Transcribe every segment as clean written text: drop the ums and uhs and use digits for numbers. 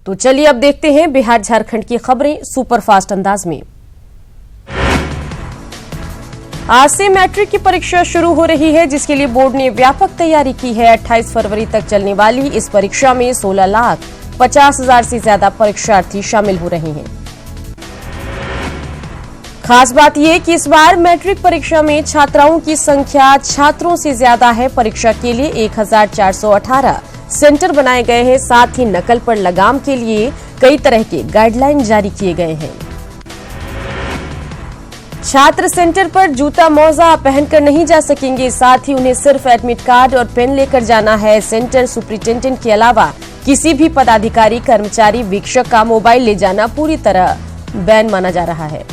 तो चलिए अब देखते हैं बिहार झारखंड की खबरें सुपरफास्ट अंदाज में। आज से मैट्रिक की परीक्षा शुरू हो रही है, जिसके लिए बोर्ड ने व्यापक तैयारी की है। 28 फरवरी तक चलने वाली इस परीक्षा में 16,50,000 से ज्यादा परीक्षार्थी शामिल हो रहे हैं। खास बात यह कि इस बार मैट्रिक परीक्षा में छात्राओं की संख्या छात्रों से ज्यादा है। परीक्षा के लिए 1,418 सेंटर बनाए गए हैं। साथ ही नकल पर लगाम के लिए कई तरह के गाइडलाइन जारी किए गए हैं। छात्र सेंटर पर जूता मोजा पहनकर नहीं जा सकेंगे। साथ ही उन्हें सिर्फ एडमिट कार्ड और पेन लेकर जाना है। सेंटर सुपरिटेंडेंट के अलावा किसी भी पदाधिकारी, कर्मचारी, वीक्षक का मोबाइल ले जाना पूरी तरह बैन माना जा रहा है।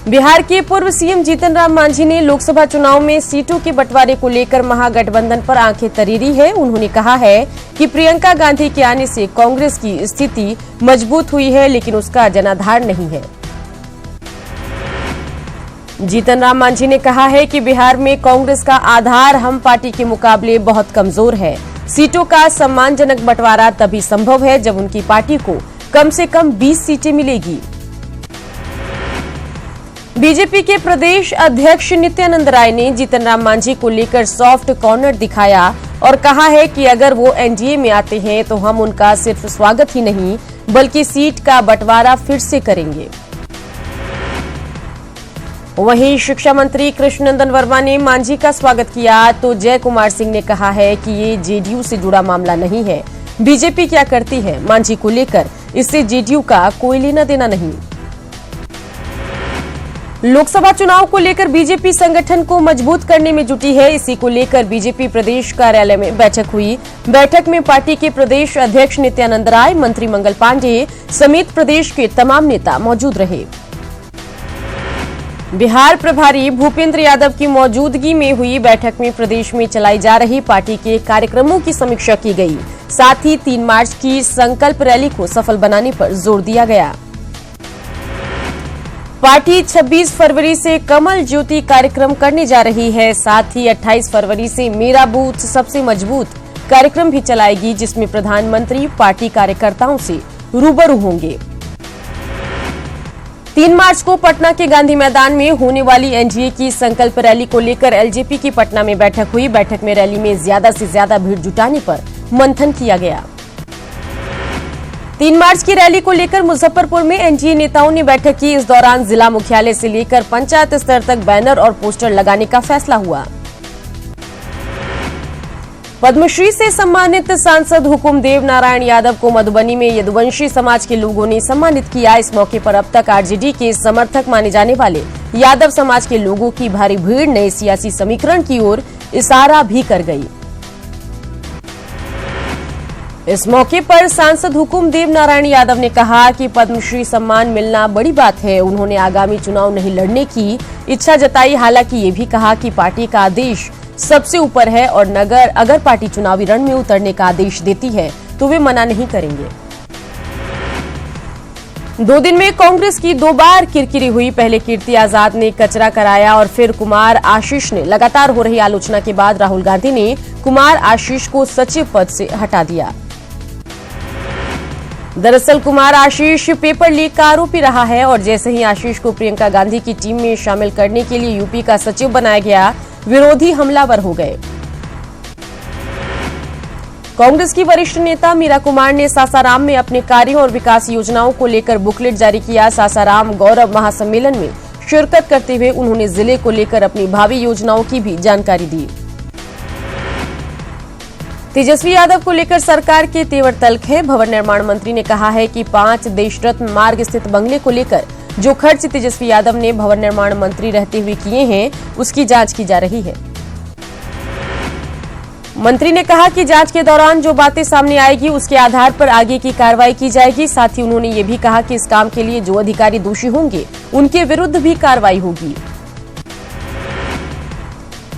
बिहार के पूर्व सीएम जीतन राम मांझी ने लोकसभा चुनाव में सीटों के बंटवारे को लेकर महागठबंधन पर आंखें तरीरी है। उन्होंने कहा है कि प्रियंका गांधी के आने से कांग्रेस की स्थिति मजबूत हुई है, लेकिन उसका जनाधार नहीं है। जीतन राम मांझी ने कहा है कि बिहार में कांग्रेस का आधार हम पार्टी के मुकाबले बहुत कमजोर है। सीटों का सम्मानजनक बंटवारा तभी संभव है जब उनकी पार्टी को कम से कम 20 सीटें मिलेगी। बीजेपी के प्रदेश अध्यक्ष नित्यानंद राय ने जीतन राम मांझी को लेकर सॉफ्ट कॉर्नर दिखाया और कहा है कि अगर वो एनडीए में आते हैं तो हम उनका सिर्फ स्वागत ही नहीं बल्कि सीट का बंटवारा फिर से करेंगे। वहीं शिक्षा मंत्री कृष्णनंदन वर्मा ने मांझी का स्वागत किया तो जय कुमार सिंह ने कहा है कि ये जेडीयू से जुड़ा मामला नहीं है। बीजेपी क्या करती है मांझी को लेकर, इससे जेडीयू का कोई लेना देना नहीं। लोकसभा चुनाव को लेकर बीजेपी संगठन को मजबूत करने में जुटी है। इसी को लेकर बीजेपी प्रदेश कार्यालय में बैठक हुई। बैठक में पार्टी के प्रदेश अध्यक्ष नित्यानंद राय, मंत्री मंगल पांडे समेत प्रदेश के तमाम नेता मौजूद रहे। बिहार प्रभारी भूपेंद्र यादव की मौजूदगी में हुई बैठक में प्रदेश में चलाई जा रही पार्टी के कार्यक्रमों की समीक्षा की गई। साथ ही 3 मार्च की संकल्प रैली को सफल बनाने पर जोर दिया गया। पार्टी 26 फरवरी से कमल ज्योति कार्यक्रम करने जा रही है। साथ ही 28 फरवरी से मेरा बूथ सबसे मजबूत कार्यक्रम भी चलाएगी, जिसमें प्रधानमंत्री पार्टी कार्यकर्ताओं से रूबरू होंगे। 3 मार्च को पटना के गांधी मैदान में होने वाली एनडीए की संकल्प रैली को लेकर एलजेपी की पटना में बैठक हुई। बैठक में रैली में ज्यादा से ज्यादा भीड़ जुटाने पर मंथन किया गया। 3 मार्च की रैली को लेकर मुजफ्फरपुर में एनडीए नेताओं ने बैठक की। इस दौरान जिला मुख्यालय से लेकर पंचायत स्तर तक बैनर और पोस्टर लगाने का फैसला हुआ। पद्मश्री से सम्मानित सांसद हुकुमदेव नारायण यादव को मधुबनी में यदुवंशी समाज के लोगों ने सम्मानित किया। इस मौके पर अब तक आरजेडी के समर्थक माने जाने वाले यादव समाज के लोगों की भारी भीड़ नए सियासी समीकरण की ओर इशारा भी कर गई। इस मौके पर सांसद हुकुमदेव नारायण यादव ने कहा कि पद्मश्री सम्मान मिलना बड़ी बात है। उन्होंने आगामी चुनाव नहीं लड़ने की इच्छा जताई। हालांकि ये भी कहा कि पार्टी का आदेश सबसे ऊपर है और अगर पार्टी चुनावी रण में उतरने का आदेश देती है तो वे मना नहीं करेंगे। 2 दिन में कांग्रेस की 2 बार किरकिरी हुई। पहले कीर्ति आजाद ने कचरा कराया और फिर कुमार आशीष ने। लगातार हो रही आलोचना के बाद राहुल गांधी ने कुमार आशीष को सचिव पद से हटा दिया। दरअसल कुमार आशीष पेपर लीक का आरोपी रहा है और जैसे ही आशीष को प्रियंका गांधी की टीम में शामिल करने के लिए यूपी का सचिव बनाया गया, विरोधी हमलावर हो गए। कांग्रेस की वरिष्ठ नेता मीरा कुमार ने सासाराम में अपने कार्यों और विकास योजनाओं को लेकर बुकलेट जारी किया। सासाराम गौरव महासम्मेलन में शिरकत करते हुए उन्होंने जिले को लेकर अपनी भावी योजनाओं की भी जानकारी दी। तेजस्वी यादव को लेकर सरकार के तेवर तल्ख है। भवन निर्माण मंत्री ने कहा है कि 5 देश रत्न मार्ग स्थित बंगले को लेकर जो खर्च तेजस्वी यादव ने भवन निर्माण मंत्री रहते हुए किए हैं, उसकी जांच की जा रही है। मंत्री ने कहा कि जांच के दौरान जो बातें सामने आएगी उसके आधार पर आगे की कार्रवाई की जाएगी। साथ ही उन्होंने ये भी कहा कि इस काम के लिए जो अधिकारी दोषी होंगे उनके विरुद्ध भी कार्रवाई होगी।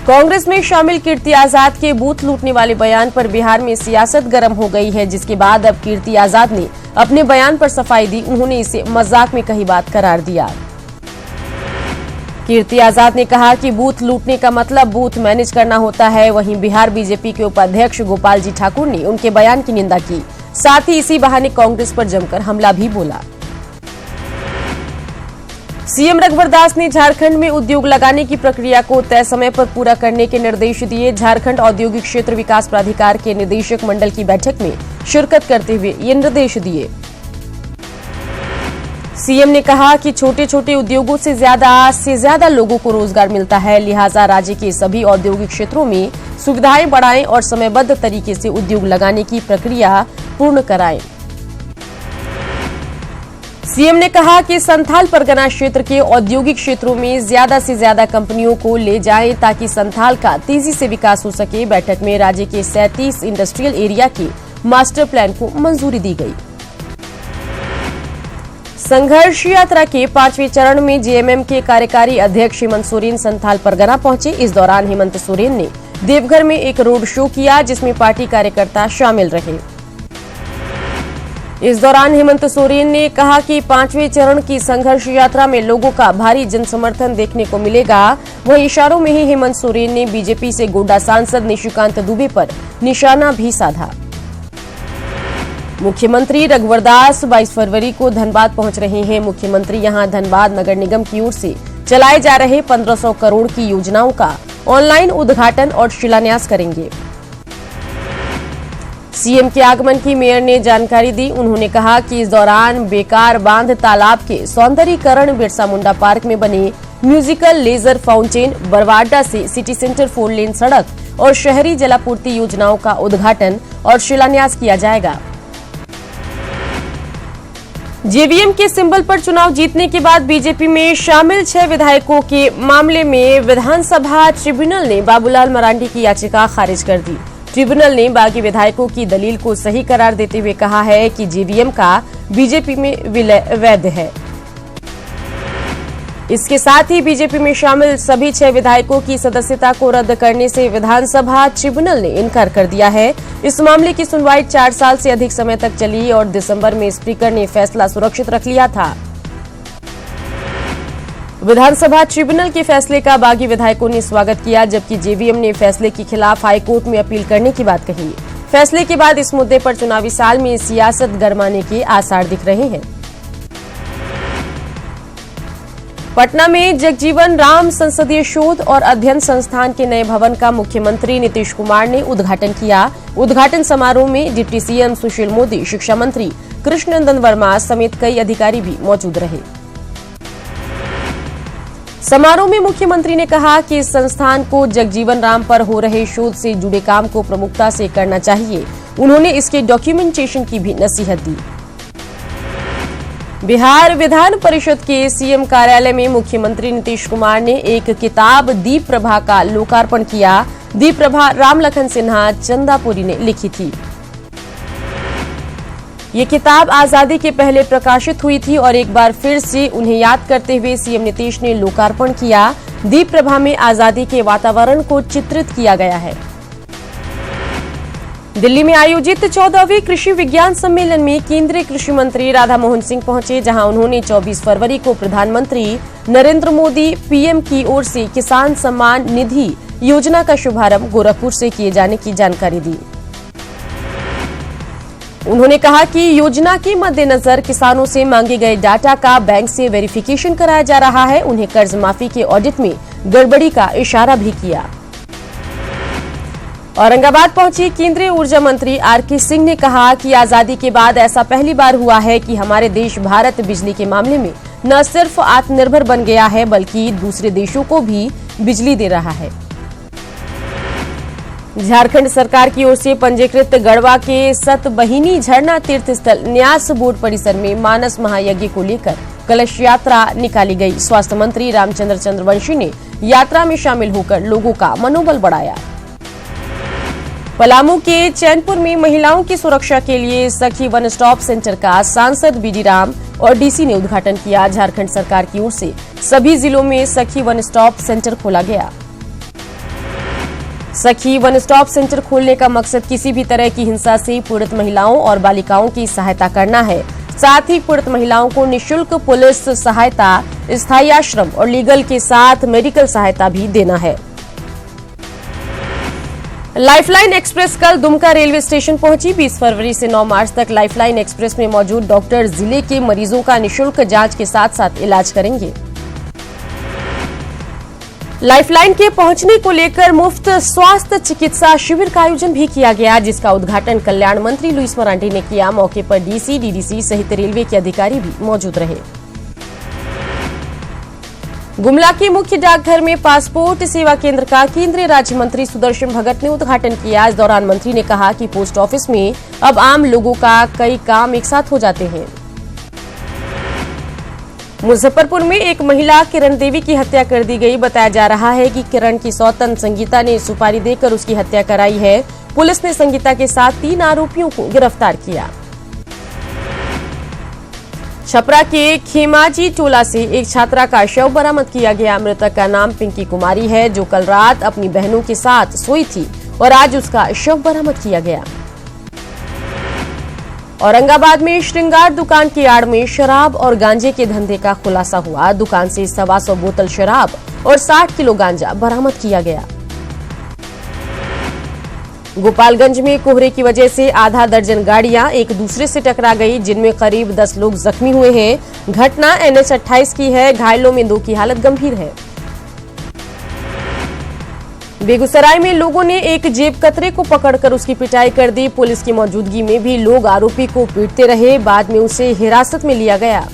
कांग्रेस में शामिल कीर्ति आजाद के बूथ लूटने वाले बयान पर बिहार में सियासत गर्म हो गई है, जिसके बाद अब कीर्ति आजाद ने अपने बयान पर सफाई दी। उन्होंने इसे मजाक में कही बात करार दिया। कीर्ति आजाद ने कहा कि बूथ लूटने का मतलब बूथ मैनेज करना होता है। वहीं बिहार बीजेपी के उपाध्यक्ष गोपाल जी ठाकुर ने उनके बयान की निंदा की, साथ ही इसी बहाने कांग्रेस पर जमकर हमला भी बोला। सीएम रघुवर दास ने झारखंड में उद्योग लगाने की प्रक्रिया को तय समय पर पूरा करने के निर्देश दिए। झारखंड औद्योगिक क्षेत्र विकास प्राधिकार के निदेशक मंडल की बैठक में शिरकत करते हुए ये निर्देश दिए। सीएम ने कहा कि छोटे छोटे उद्योगों से ज्यादा लोगों को रोजगार मिलता है, लिहाजा राज्य के सभी औद्योगिक क्षेत्रों में सुविधाएं बढ़ाएं और समयबद्ध तरीके से उद्योग लगाने की प्रक्रिया पूर्ण कराएं। सीएम ने कहा कि संथाल परगना क्षेत्र के औद्योगिक क्षेत्रों में ज्यादा से ज्यादा कंपनियों को ले जाएं ताकि संथाल का तेजी से विकास हो सके। बैठक में राज्य के 37 इंडस्ट्रियल एरिया के मास्टर प्लान को मंजूरी दी गई। संघर्ष यात्रा के 5वें चरण में जेएमएम के कार्यकारी अध्यक्ष हेमंत सोरेन संथाल परगना पहुंचे। इस दौरान हेमंत सोरेन ने देवघर में एक रोड शो किया, जिसमें पार्टी कार्यकर्ता शामिल रहे। इस दौरान हेमंत सोरेन ने कहा कि 5वें चरण की संघर्ष यात्रा में लोगों का भारी जनसमर्थन देखने को मिलेगा। वहीं इशारों में ही हेमंत सोरेन ने बीजेपी से गोड्डा सांसद निशिकांत दुबे पर निशाना भी साधा। मुख्यमंत्री रघुवर दास 22 फरवरी को धनबाद पहुंच रहे हैं। मुख्यमंत्री यहां धनबाद नगर निगम की ओर से चलाए जा रहे 1500 करोड़ की योजनाओं का ऑनलाइन उद्घाटन और शिलान्यास करेंगे। सीएम के आगमन की मेयर ने जानकारी दी। उन्होंने कहा कि इस दौरान बेकार बांध तालाब के सौंदर्यीकरण, बिरसा मुंडा पार्क में बने म्यूजिकल लेजर फाउंटेन, बरवाडा से सिटी सेंटर 4 लेन सड़क और शहरी जलापूर्ति योजनाओं का उद्घाटन और शिलान्यास किया जाएगा। जेवीएम के सिंबल पर चुनाव जीतने के बाद बीजेपी में शामिल 6 विधायकों के मामले में विधानसभा ट्रिब्यूनल ने बाबूलाल मरांडी की याचिका खारिज कर दी। ट्रिब्यूनल ने बागी विधायकों की दलील को सही करार देते हुए कहा है कि जेवीएम का बीजेपी में विलय वैध है। इसके साथ ही बीजेपी में शामिल सभी 6 विधायकों की सदस्यता को रद्द करने से विधानसभा ट्रिब्यूनल ने इनकार कर दिया है। इस मामले की सुनवाई 4 साल से अधिक समय तक चली और दिसंबर में स्पीकर ने फैसला सुरक्षित रख लिया था। विधानसभा ट्रिब्यूनल के फैसले का बागी विधायकों ने स्वागत किया, जबकि जेवीएम ने फैसले के खिलाफ हाईकोर्ट में अपील करने की बात कही। फैसले के बाद इस मुद्दे पर चुनावी साल में सियासत गरमाने के आसार दिख रहे हैं। पटना में जगजीवन राम संसदीय शोध और अध्ययन संस्थान के नए भवन का मुख्यमंत्री नीतीश कुमार ने उद्घाटन किया। उद्घाटन समारोह में डिप्टी सीएम सुशील मोदी, शिक्षा मंत्री कृष्णनंदन वर्मा समेत कई अधिकारी भी मौजूद रहे। समारोह में मुख्यमंत्री ने कहा कि इस संस्थान को जगजीवन राम पर हो रहे शोध से जुड़े काम को प्रमुखता से करना चाहिए। उन्होंने इसके डॉक्यूमेंटेशन की भी नसीहत दी। बिहार विधान परिषद के सीएम कार्यालय में मुख्यमंत्री नीतीश कुमार ने एक किताब दीप प्रभा का लोकार्पण किया। दीप प्रभा रामलखन सिन्हा चंदापुरी ने लिखी थी। ये किताब आजादी के पहले प्रकाशित हुई थी और एक बार फिर से उन्हें याद करते हुए सीएम नीतीश ने लोकार्पण किया। दीप प्रभा में आजादी के वातावरण को चित्रित किया गया है। दिल्ली में आयोजित 14वें कृषि विज्ञान सम्मेलन में केंद्रीय कृषि मंत्री राधा मोहन सिंह पहुंचे, जहां उन्होंने 24 फरवरी को प्रधानमंत्री नरेंद्र मोदी पीएम की ओर से किसान सम्मान निधि योजना का शुभारंभ गोरखपुर से किए जाने की जानकारी दी। उन्होंने कहा कि योजना के मद्देनजर किसानों से मांगे गए डाटा का बैंक से वेरिफिकेशन कराया जा रहा है। उन्हें कर्ज माफी के ऑडिट में गड़बड़ी का इशारा भी किया। औरंगाबाद पहुंची केंद्रीय ऊर्जा मंत्री आरके सिंह ने कहा कि आजादी के बाद ऐसा पहली बार हुआ है कि हमारे देश भारत बिजली के मामले में न सिर्फ आत्मनिर्भर बन गया है बल्कि दूसरे देशों को भी बिजली दे रहा है। झारखंड सरकार की ओर से पंजीकृत गढ़वा के सतबहिनी झरना तीर्थ स्थल न्यास बोर्ड परिसर में मानस महायज्ञ को लेकर कलश यात्रा निकाली गई। स्वास्थ्य मंत्री रामचंद्र चंद्रवंशी ने यात्रा में शामिल होकर लोगों का मनोबल बढ़ाया। पलामू के चैनपुर में महिलाओं की सुरक्षा के लिए सखी वन स्टॉप सेंटर का सांसद बीडी राम और डीसी ने उद्घाटन किया। झारखंड सरकार की ओर से सभी जिलों में सखी वन स्टॉप सेंटर खोला गया। सखी वन स्टॉप सेंटर खोलने का मकसद किसी भी तरह की हिंसा से पीड़ित महिलाओं और बालिकाओं की सहायता करना है। साथ ही पीड़ित महिलाओं को निःशुल्क पुलिस सहायता, स्थायी आश्रम और लीगल के साथ मेडिकल सहायता भी देना है। लाइफलाइन एक्सप्रेस कल दुमका रेलवे स्टेशन पहुंची। 20 फरवरी से 9 मार्च तक लाइफलाइन एक्सप्रेस में मौजूद डॉक्टर जिले के मरीजों का निःशुल्क जांच के साथ साथ इलाज करेंगे। लाइफलाइन के पहुंचने को लेकर मुफ्त स्वास्थ्य चिकित्सा शिविर का आयोजन भी किया गया, जिसका उद्घाटन कल्याण मंत्री लुइस मरांडी ने किया। मौके पर डीसी, डीडीसी सहित रेलवे के अधिकारी भी मौजूद रहे। गुमला के मुख्य डाकघर में पासपोर्ट सेवा केंद्र का केंद्रीय राज्य मंत्री सुदर्शन भगत ने उद्घाटन किया। इस दौरान मंत्री ने कहा कि पोस्ट ऑफिस में अब आम लोगों का कई काम एक साथ हो जाते हैं। मुजफ्फरपुर में एक महिला किरण देवी की हत्या कर दी गई। बताया जा रहा है कि किरण की सौतन संगीता ने सुपारी देकर उसकी हत्या कराई है। पुलिस ने संगीता के साथ 3 आरोपियों को गिरफ्तार किया। छपरा के खेमाजी टोला से एक छात्रा का शव बरामद किया गया। मृतक का नाम पिंकी कुमारी है, जो कल रात अपनी बहनों के साथ सोई थी और आज उसका शव बरामद किया गया। औरंगाबाद में श्रृंगार दुकान की आड़ में शराब और गांजे के धंधे का खुलासा हुआ। दुकान से 125 बोतल शराब और 60 किलो गांजा बरामद किया गया। गोपालगंज में कोहरे की वजह से आधा दर्जन गाड़ियां एक दूसरे से टकरा गई, जिनमें करीब 10 लोग जख्मी हुए हैं। घटना NH 28 की है। घायलों में 2 की हालत गंभीर है। बेगूसराय में लोगों ने एक जेब कतरे को पकड़कर उसकी पिटाई कर दी। पुलिस की मौजूदगी में भी लोग आरोपी को पीटते रहे। बाद में उसे हिरासत में लिया गया।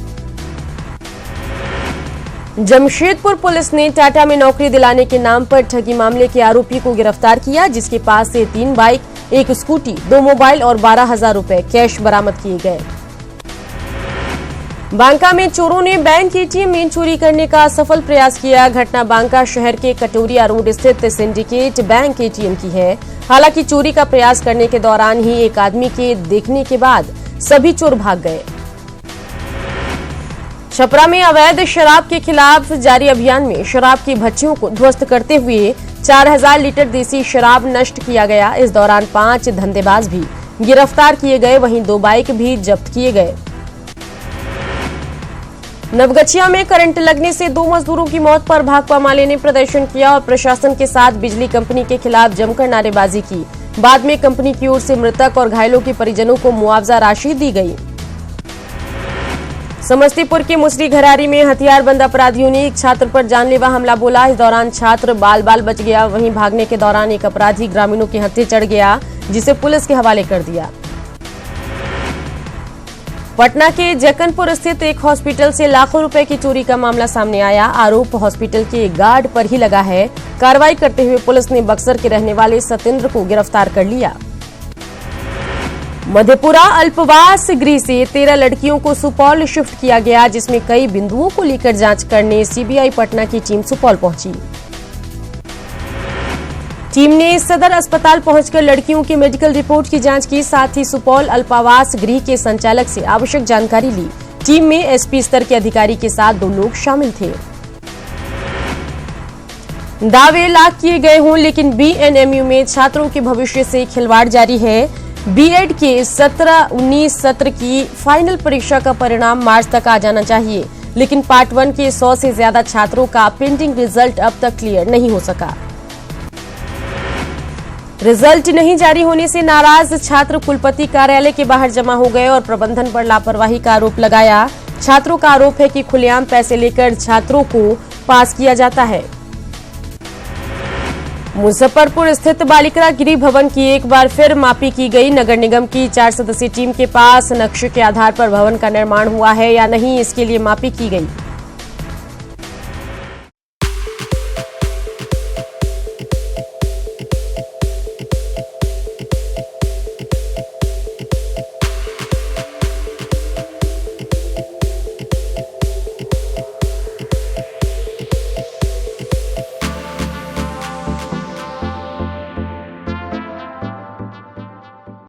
जमशेदपुर पुलिस ने टाटा में नौकरी दिलाने के नाम पर ठगी मामले के आरोपी को गिरफ्तार किया, जिसके पास से 3 बाइक, 1 स्कूटी, 2 मोबाइल और 12,000 रुपए कैश बरामद किए गए। बांका में चोरों ने बैंक ATM में चोरी करने का सफल प्रयास किया। घटना बांका शहर के कटोरिया रोड स्थित सिंडिकेट बैंक ATM की है। हालांकि चोरी का प्रयास करने के दौरान ही एक आदमी के देखने के बाद सभी चोर भाग गए। छपरा में अवैध शराब के खिलाफ जारी अभियान में शराब की भट्टियों को ध्वस्त करते हुए 4000 लीटर देसी शराब नष्ट किया गया। इस दौरान 5 धंधेबाज भी गिरफ्तार किए गए, वहीं 2 बाइक भी जब्त किए गए। नवगछिया में करंट लगने से 2 मजदूरों की मौत पर भाकपा माले ने प्रदर्शन किया और प्रशासन के साथ बिजली कंपनी के खिलाफ जमकर नारेबाजी की। बाद में कंपनी की ओर से मृतक और घायलों के परिजनों को मुआवजा राशि दी गई। समस्तीपुर के मुसरी घरारी में हथियारबंद अपराधियों ने एक छात्र पर जानलेवा हमला बोला। इस दौरान छात्र बाल बाल बच गया। वहीं भागने के दौरान एक अपराधी ग्रामीणों के हत्थे चढ़ गया, जिसे पुलिस के हवाले कर दिया। पटना के जक्कनपुर स्थित एक हॉस्पिटल से लाखों रुपए की चोरी का मामला सामने आया। आरोप हॉस्पिटल के गार्ड पर ही लगा है। कार्रवाई करते हुए पुलिस ने बक्सर के रहने वाले सतेंद्र को गिरफ्तार कर लिया। मधेपुरा अल्पवास गृह से 13 लड़कियों को सुपौल शिफ्ट किया गया, जिसमें कई बिंदुओं को लेकर जांच करने CBI पटना की टीम सुपौल पहुंची। टीम ने सदर अस्पताल पहुंचकर लड़कियों की मेडिकल रिपोर्ट की जांच की। साथ ही सुपौल अल्पावास गृह के संचालक से आवश्यक जानकारी ली। टीम में SP स्तर के अधिकारी के साथ 2 लोग शामिल थे। दावे लाख किए गए हों, लेकिन BNMU में छात्रों के भविष्य से खिलवाड़ जारी है। B.Ed के 17-19 सत्र की फाइनल परीक्षा का परिणाम मार्च तक आ जाना चाहिए, लेकिन पार्ट 1 के 100 से ज्यादा छात्रों का पेंडिंग रिजल्ट अब तक क्लियर नहीं हो सका। रिजल्ट नहीं जारी होने से नाराज छात्र कुलपति कार्यालय के बाहर जमा हो गए और प्रबंधन पर लापरवाही का आरोप लगाया। छात्रों का आरोप है कि खुलेआम पैसे लेकर छात्रों को पास किया जाता है। मुजफ्फरपुर स्थित बालिका गृह भवन की एक बार फिर मापी की गई। नगर निगम की 4 सदस्यीय टीम के पास नक्शे के आधार पर भवन का निर्माण हुआ है या नहीं, इसके लिए मापी की गई।